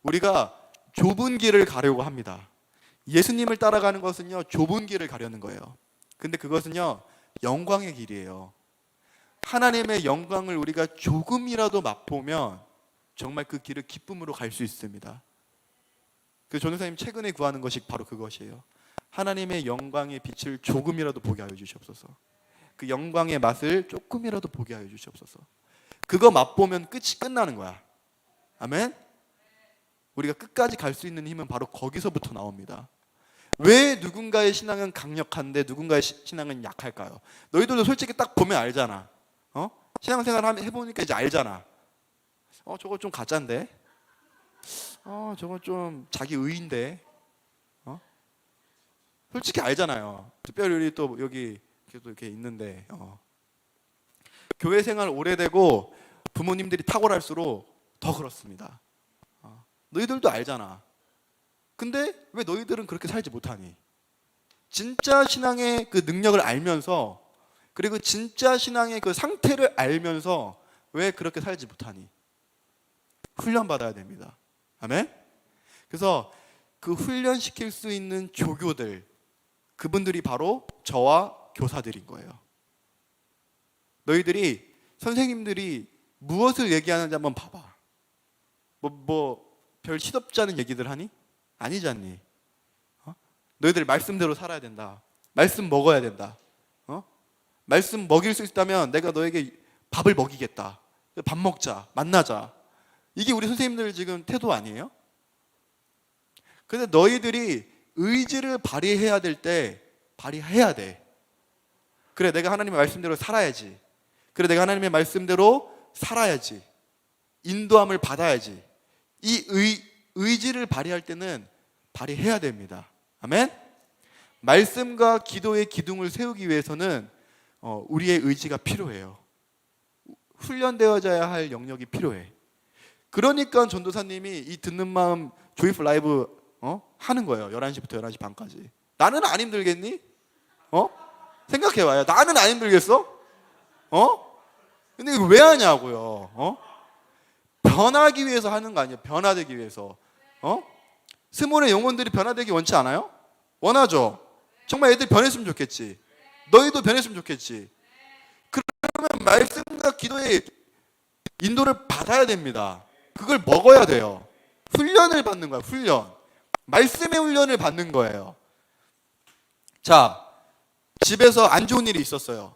우리가 좁은 길을 가려고 합니다. 예수님을 따라가는 것은요, 좁은 길을 가려는 거예요. 근데 그것은요, 영광의 길이에요. 하나님의 영광을 우리가 조금이라도 맛보면 정말 그 길을 기쁨으로 갈 수 있습니다. 그 전도사님 최근에 구하는 것이 바로 그것이에요. 하나님의 영광의 빛을 조금이라도 보게 하여 주시옵소서. 그 영광의 맛을 조금이라도 보게 하여 주시옵소서. 그거 맛보면 끝이 끝나는 거야. 아멘? 우리가 끝까지 갈 수 있는 힘은 바로 거기서부터 나옵니다. 왜 누군가의 신앙은 강력한데 누군가의 신앙은 약할까요? 너희들도 솔직히 딱 보면 알잖아. 신앙생활 해보니까 이제 알잖아. 저거 좀 가짜인데? 저거 좀 자기 의인데? 솔직히 알잖아요. 특별히 우리 또 여기 이렇게 있는데 교회 생활 오래되고 부모님들이 탁월할수록 더 그렇습니다. 너희들도 알잖아. 근데 왜 너희들은 그렇게 살지 못하니? 진짜 신앙의 그 능력을 알면서, 그리고 진짜 신앙의 그 상태를 알면서 왜 그렇게 살지 못하니? 훈련받아야 됩니다. 아멘? 그래서 그 훈련시킬 수 있는 조교들, 그분들이 바로 저와 교사들인 거예요. 너희들이 선생님들이 무엇을 얘기하는지 한번 봐봐. 별 시덥지 않은 얘기들 하니? 아니지 않니? 너희들 말씀대로 살아야 된다. 말씀 먹어야 된다. 말씀 먹일 수 있다면 내가 너에게 밥을 먹이겠다. 밥 먹자. 만나자. 이게 우리 선생님들 지금 태도 아니에요? 근데 너희들이 의지를 발휘해야 될 때 발휘해야 돼. 그래, 내가 하나님의 말씀대로 살아야지. 그래, 내가 하나님의 말씀대로 살아야지. 인도함을 받아야지. 이 의지를 발휘할 때는 발휘해야 됩니다. 아멘? 말씀과 기도의 기둥을 세우기 위해서는 우리의 의지가 필요해요. 훈련되어져야 할 영역이 필요해. 그러니까 전도사님이 이 듣는 마음 조이풀 라이브 하는 거예요. 11시부터 11시 반까지. 나는 안 힘들겠니? 생각해봐요. 나는 안 힘들겠어? 근데 이거 왜 하냐고요. 변하기 위해서 하는 거 아니에요. 변화되기 위해서. 스몰의 영혼들이 변화되기 원치 않아요? 원하죠. 정말 애들 변했으면 좋겠지. 너희도 변했으면 좋겠지. 그러면 말씀과 기도의 인도를 받아야 됩니다. 그걸 먹어야 돼요. 훈련을 받는 거야. 훈련. 말씀의 훈련을 받는 거예요. 자, 집에서 안 좋은 일이 있었어요.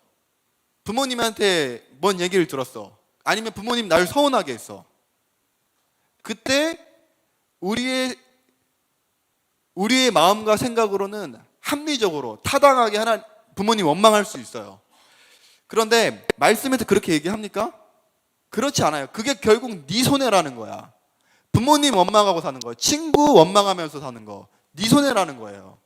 부모님한테 뭔 얘기를 들었어. 아니면 부모님 나를 서운하게 했어. 그때 우리의 마음과 생각으로는 합리적으로 타당하게 부모님 원망할 수 있어요. 그런데 말씀에서 그렇게 얘기합니까? 그렇지 않아요. 그게 결국 네 손해라는 거야. 부모님 원망하고 사는 거, 친구 원망하면서 사는 거, 네 손해라는 거예요.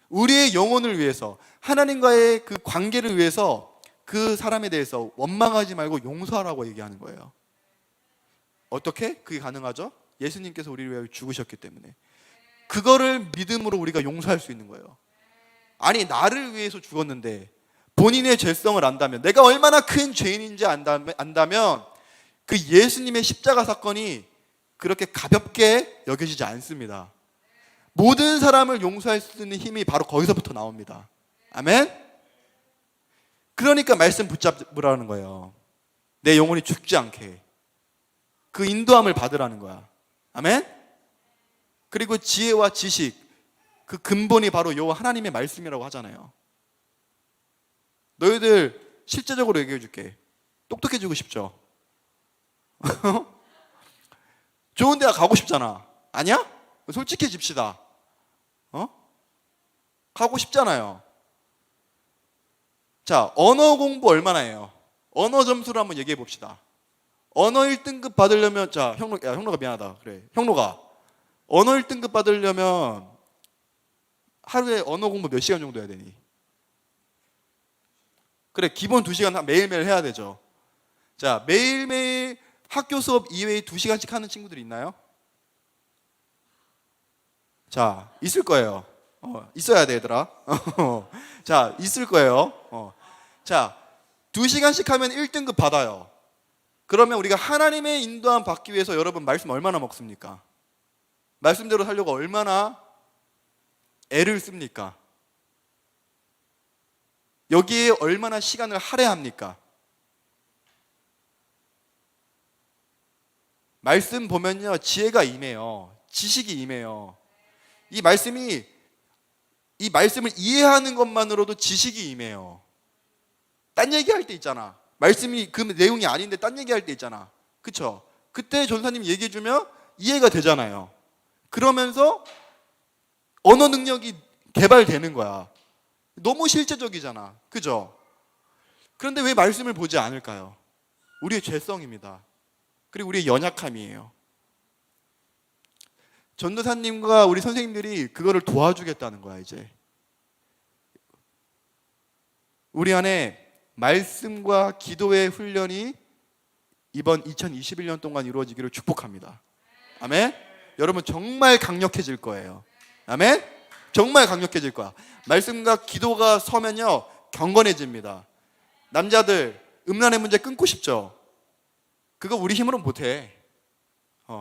우리의 영혼을 위해서, 하나님과의 그 관계를 위해서 그 사람에 대해서 원망하지 말고 용서하라고 얘기하는 거예요. 어떻게? 그게 가능하죠? 예수님께서 우리를 위하여 죽으셨기 때문에. 그거를 믿음으로 우리가 용서할 수 있는 거예요. 아니, 나를 위해서 죽었는데 본인의 죄성을 안다면, 내가 얼마나 큰 죄인인지 안다면 그 예수님의 십자가 사건이 그렇게 가볍게 여겨지지 않습니다. 모든 사람을 용서할 수 있는 힘이 바로 거기서부터 나옵니다. 아멘? 그러니까 말씀 붙잡으라는 거예요. 내 영혼이 죽지 않게. 그 인도함을 받으라는 거야. 아멘? 그리고 지혜와 지식, 그 근본이 바로 여호와 하나님의 말씀이라고 하잖아요. 너희들 실제적으로 얘기해 줄게. 똑똑해지고 싶죠? 좋은 대학 가고 싶잖아. 아니야? 솔직해집시다. 가고 싶잖아요. 자, 언어 공부 얼마나 해요? 언어 점수를 한번 얘기해 봅시다. 언어 1등급 받으려면 자 형로가 미안하다. 그래 형로가 언어 1등급 받으려면 하루에 언어 공부 몇 시간 정도 해야 되니? 그래 기본 2시간 매일매일 해야 되죠. 자 매일매일 학교 수업 이외에 2시간씩 하는 친구들이 있나요? 자 있을 거예요. 있어야 돼 얘들아. 자 있을 거예요. 자 2시간씩 하면 1등급 받아요. 그러면 우리가 하나님의 인도함 받기 위해서 여러분 말씀 얼마나 먹습니까? 말씀대로 살려고 얼마나 애를 씁니까? 여기에 얼마나 시간을 할애합니까? 말씀 보면요 지혜가 임해요. 지식이 임해요. 이 말씀을 이해하는 것만으로도 지식이 임해요. 딴 얘기할 때 있잖아. 말씀이 그 내용이 아닌데 딴 얘기할 때 있잖아. 그쵸? 그때 전사님이 얘기해주면 이해가 되잖아요. 그러면서 언어 능력이 개발되는 거야. 너무 실제적이잖아. 그죠? 그런데 왜 말씀을 보지 않을까요? 우리의 죄성입니다. 그리고 우리의 연약함이에요. 전도사님과 우리 선생님들이 그거를 도와주겠다는 거야 이제. 우리 안에 말씀과 기도의 훈련이 이번 2021년 동안 이루어지기를 축복합니다. 아멘? 여러분 정말 강력해질 거예요. 아멘? 정말 강력해질 거야. 말씀과 기도가 서면요 경건해집니다. 남자들 음란의 문제 끊고 싶죠? 그거 우리 힘으로는 못해.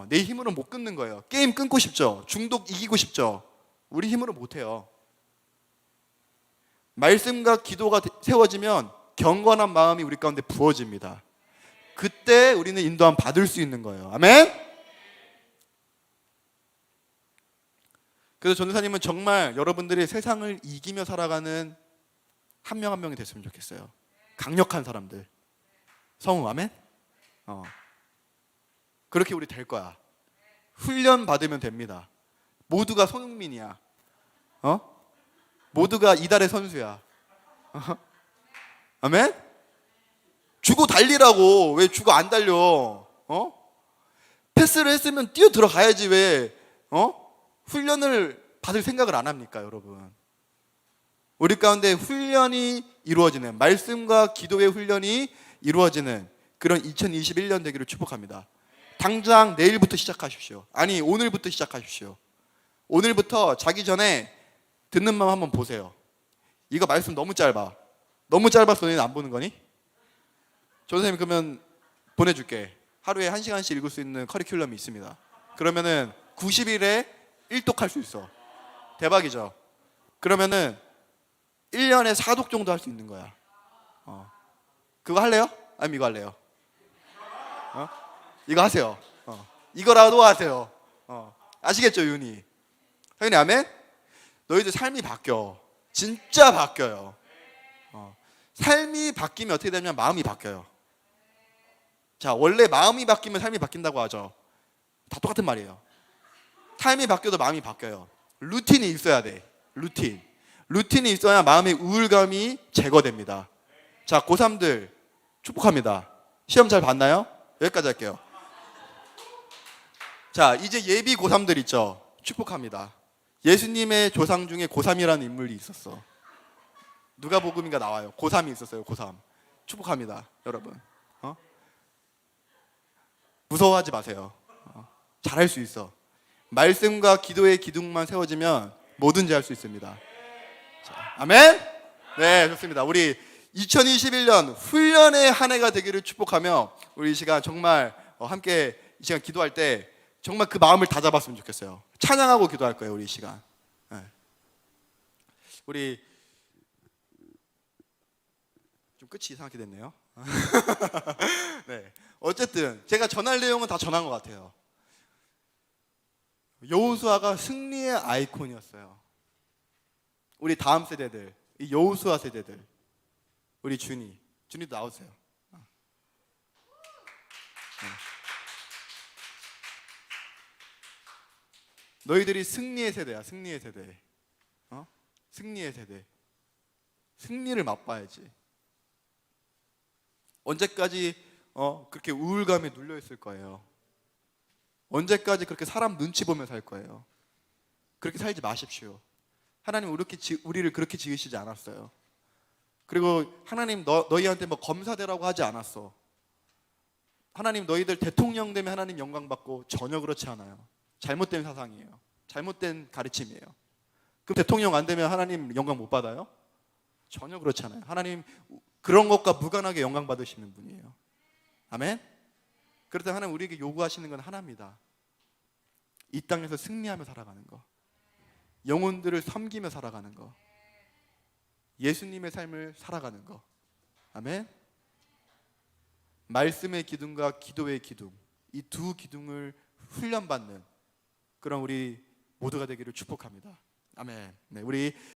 내 힘으로는 못 끊는 거예요. 게임 끊고 싶죠? 중독 이기고 싶죠? 우리 힘으로 못해요. 말씀과 기도가 세워지면 경건한 마음이 우리 가운데 부어집니다. 그때 우리는 인도함 받을 수 있는 거예요. 아멘? 그래서 전도사님은 정말 여러분들이 세상을 이기며 살아가는 한 명 한 명이 됐으면 좋겠어요. 강력한 사람들. 성우 아멘? 그렇게 우리 될 거야. 훈련 받으면 됩니다. 모두가 손흥민이야. 모두가 이달의 선수야. 아멘? 주고 달리라고. 왜 주고 안 달려? 패스를 했으면 뛰어 들어가야지. 왜 훈련을 받을 생각을 안 합니까, 여러분? 우리 가운데 훈련이 이루어지는, 말씀과 기도의 훈련이 이루어지는 그런 2021년 되기를 축복합니다. 당장 내일부터 시작하십시오. 아니 오늘부터 시작하십시오. 오늘부터 자기 전에 듣는 마음 한번 보세요. 이거 말씀 너무 짧아. 너무 짧아서 너희는 안 보는 거니? 전선생님 그러면 보내줄게. 하루에 1시간씩 읽을 수 있는 커리큘럼이 있습니다. 그러면은 90일에 1독 할 수 있어. 대박이죠? 그러면은 1년에 4독 정도 할 수 있는 거야. 그거 할래요? 아니면 이거 할래요? 이거 하세요. 이거라도 하세요. 아시겠죠, 윤희? 당연히 아멘? 너희들 삶이 바뀌어. 진짜 바뀌어요. 삶이 바뀌면 어떻게 되냐면 마음이 바뀌어요. 자, 원래 마음이 바뀌면 삶이 바뀐다고 하죠. 다 똑같은 말이에요. 삶이 바뀌어도 마음이 바뀌어요. 루틴이 있어야 돼. 루틴이 있어야 마음의 우울감이 제거됩니다. 자, 고3들 축복합니다. 시험 잘 봤나요? 여기까지 할게요. 자, 이제 예비 고3들 있죠? 축복합니다. 예수님의 조상 중에 고3이라는 인물이 있었어. 누가복음인가 나와요. 고3이 있었어요. 고3. 축복합니다, 여러분. 무서워하지 마세요. 잘할 수 있어. 말씀과 기도의 기둥만 세워지면 뭐든지 할 수 있습니다. 자, 아멘? 네, 좋습니다. 우리 2021년 훈련의 한 해가 되기를 축복하며 우리 이 시간 정말 함께 이 시간 기도할 때 정말 그 마음을 다 잡았으면 좋겠어요. 찬양하고 기도할 거예요, 우리 이 시간. 네. 우리 좀 끝이 이상하게 됐네요. 네. 어쨌든 제가 전할 내용은 다 전한 것 같아요. 여호수아가 승리의 아이콘이었어요. 우리 다음 세대들, 이 여호수아 세대들, 우리 준이도 나오세요. 네. 너희들이 승리의 세대야, 승리의 세대. 승리의 세대. 승리를 맛봐야지. 언제까지 그렇게 우울감에 눌려 있을 거예요. 언제까지 그렇게 사람 눈치 보며 살 거예요? 그렇게 살지 마십시오. 하나님 우리를 그렇게 지으시지 않았어요. 그리고 하나님 너희한테 뭐 검사되라고 하지 않았어. 하나님 너희들 대통령 되면 하나님 영광 받고, 전혀 그렇지 않아요. 잘못된 사상이에요. 잘못된 가르침이에요. 그럼 대통령 안 되면 하나님 영광 못 받아요? 전혀 그렇지 않아요. 하나님 그런 것과 무관하게 영광 받으시는 분이에요. 아멘. 그럴 때 하나님 우리에게 요구하시는 건 하나입니다. 이 땅에서 승리하며 살아가는 거, 영혼들을 섬기며 살아가는 거, 예수님의 삶을 살아가는 거. 아멘. 말씀의 기둥과 기도의 기둥, 이 두 기둥을 훈련받는 그런 우리 모두가 되기를 축복합니다. 아멘. 네, 우리